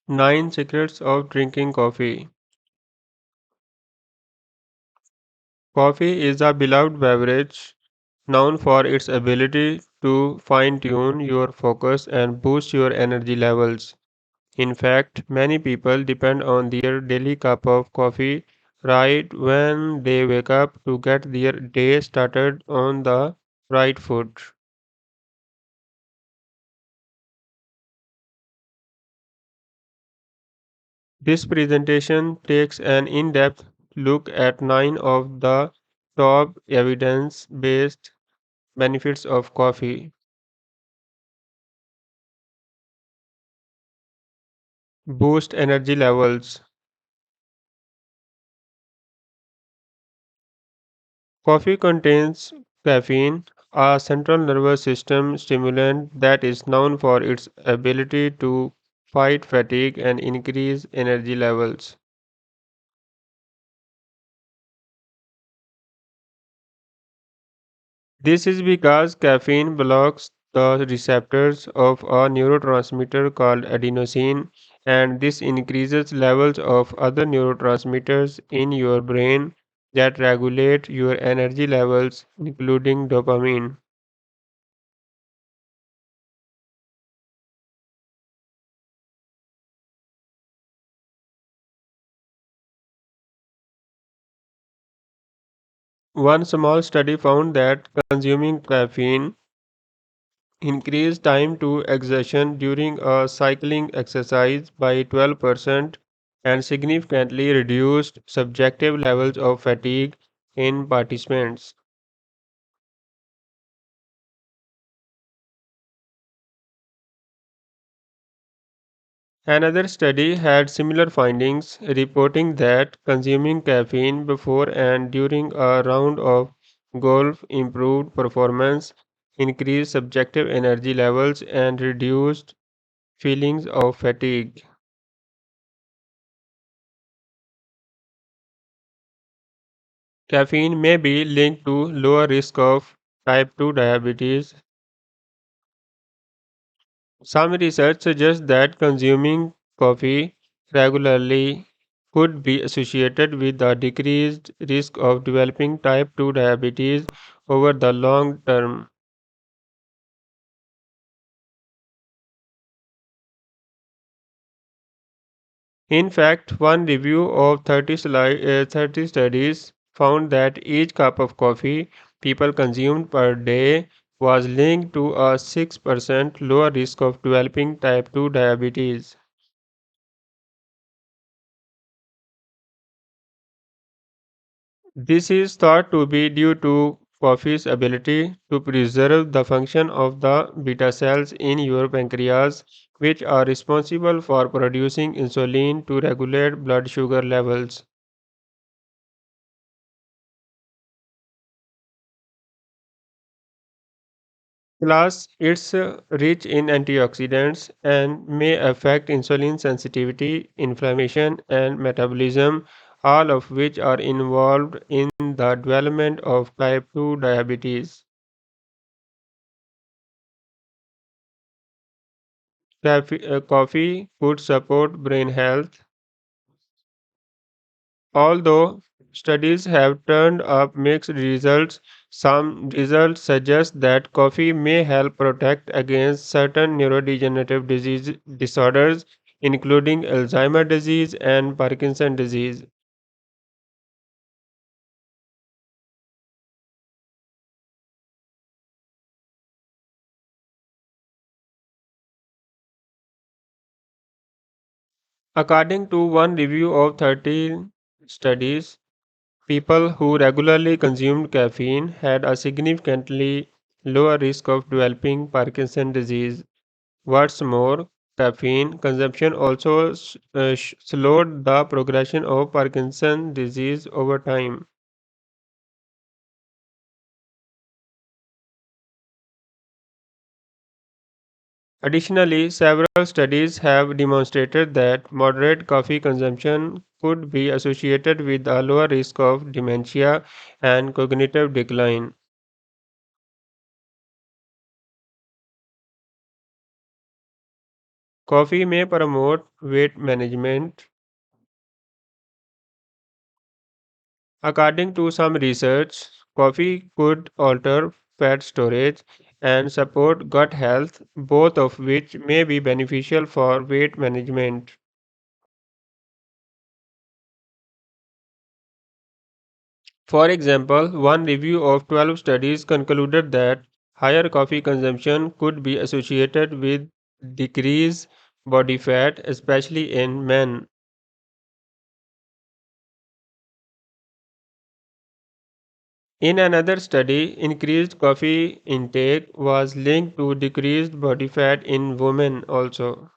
9 Secrets of Drinking Coffee. Coffee is a beloved beverage known for its ability to fine tune your focus and boost your energy levels. In fact, many people depend on their daily cup of coffee right when they wake up to get their day started on the right foot. This presentation takes an in depth look at 9 of the top evidence based benefits of coffee. Boost energy levels. Coffee contains caffeine, a central nervous system stimulant that is known for its ability to fight fatigue and increase energy levels. This is because caffeine blocks the receptors of a neurotransmitter called adenosine, and this increases levels of other neurotransmitters in your brain that regulate your energy levels, including dopamine. One small study found that consuming caffeine increased time to exertion during a cycling exercise by 12% and significantly reduced subjective levels of fatigue in participants. Another study had similar findings, reporting that consuming caffeine before and during a round of golf improved performance, increased subjective energy levels, and reduced feelings of fatigue. Caffeine may be linked to lower risk of type 2 diabetes. Some research suggests that consuming coffee regularly could be associated with a decreased risk of developing type 2 diabetes over the long term. In fact, one review of 30 studies found that each cup of coffee people consumed per day was linked to a 6% lower risk of developing type 2 diabetes. This is thought to be due to coffee's ability to preserve the function of the beta cells in your pancreas, which are responsible for producing insulin to regulate blood sugar levels. Plus, it's rich in antioxidants and may affect insulin sensitivity, inflammation, and metabolism, all of which are involved in the development of type 2 diabetes. Coffee could support brain health, although studies have turned up mixed results. Some results suggest that coffee may help protect against certain neurodegenerative disorders, including Alzheimer's disease and Parkinson's disease. According to one review of 13 studies, people who regularly consumed caffeine had a significantly lower risk of developing Parkinson's disease. What's more, caffeine consumption also slowed the progression of Parkinson's disease over time. Additionally, several studies have demonstrated that moderate coffee consumption could be associated with a lower risk of dementia and cognitive decline. Coffee may promote weight management. According to some research, coffee could alter fat storage and support gut health, both of which may be beneficial for weight management. For example, one review of 12 studies concluded that higher coffee consumption could be associated with decreased body fat, especially in men. In another study, increased coffee intake was linked to decreased body fat in women also.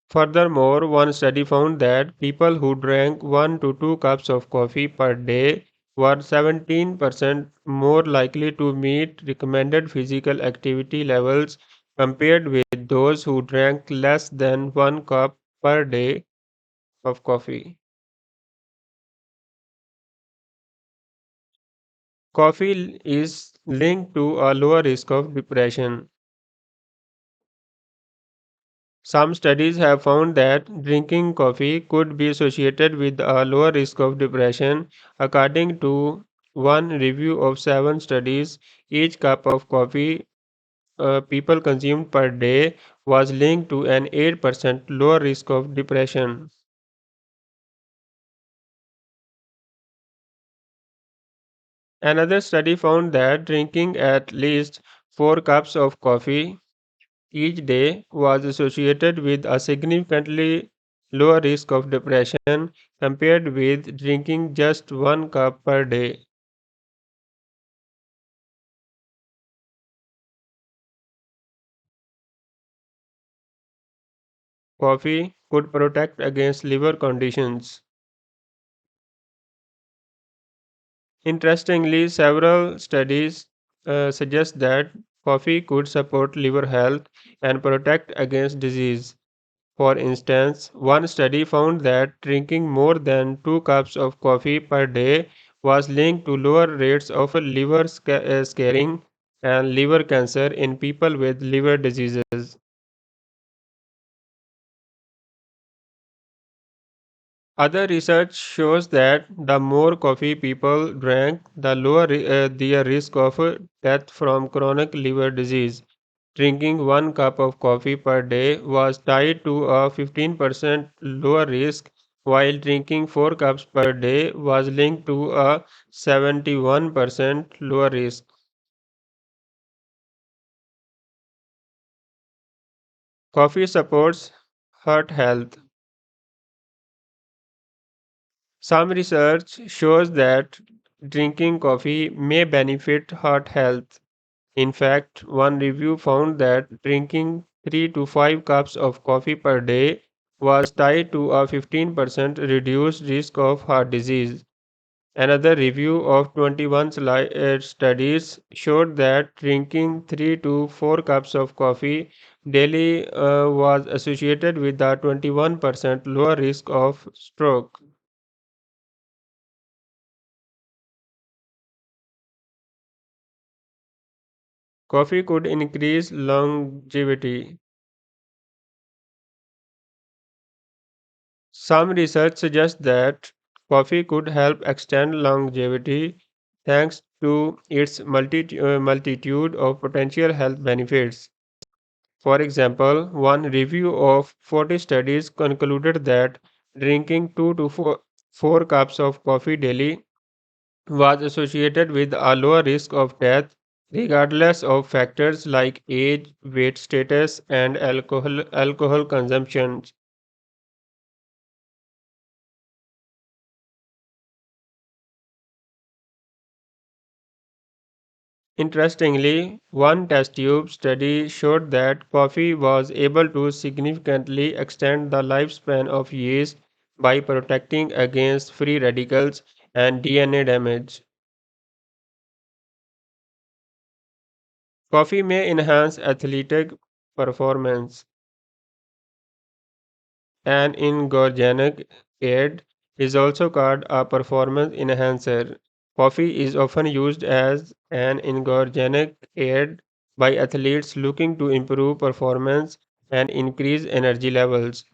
Furthermore, one study found that people who drank 1 to 2 cups of coffee per day were 17% more likely to meet recommended physical activity levels compared with those who drank less than 1 cup per day of coffee. Coffee is linked to a lower risk of depression. Some studies have found that drinking coffee could be associated with a lower risk of depression. According to one review of 7 studies, each cup of coffee people consumed per day was linked to an 8% lower risk of depression. Another study found that drinking at least 4 cups of coffee each day was associated with a significantly lower risk of depression compared with drinking just 1 cup per day. Coffee could protect against liver conditions. Interestingly, several studies suggest that coffee could support liver health and protect against disease. For instance, one study found that drinking more than 2 cups of coffee per day was linked to lower rates of liver scarring and liver cancer in people with liver diseases. Other research shows that the more coffee people drank, the lower their risk of death from chronic liver disease. Drinking 1 cup of coffee per day was tied to a 15% lower risk, while drinking 4 cups per day was linked to a 71% lower risk. Coffee supports heart health. Some research shows that drinking coffee may benefit heart health. In fact, one review found that drinking 3 to 5 cups of coffee per day was tied to a 15% reduced risk of heart disease. Another review of 21 studies showed that drinking 3 to 4 cups of coffee daily was associated with a 21% lower risk of stroke. Coffee could increase longevity. Some research suggests that coffee could help extend longevity thanks to its multitude of potential health benefits. For example, one review of 40 studies concluded that drinking 2 to 4 cups of coffee daily was associated with a lower risk of death regardless of factors like age, weight status, and alcohol consumption. Interestingly, one test tube study showed that coffee was able to significantly extend the lifespan of yeast by protecting against free radicals and DNA damage. Coffee may enhance athletic performance. An ingorgenic aid is also called a performance enhancer. Coffee is often used as an ingorgenic aid by athletes looking to improve performance and increase energy levels.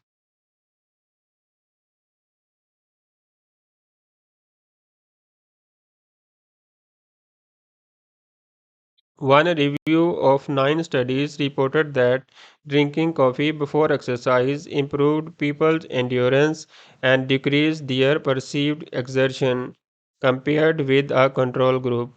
One review of 9 studies reported that drinking coffee before exercise improved people's endurance and decreased their perceived exertion compared with a control group.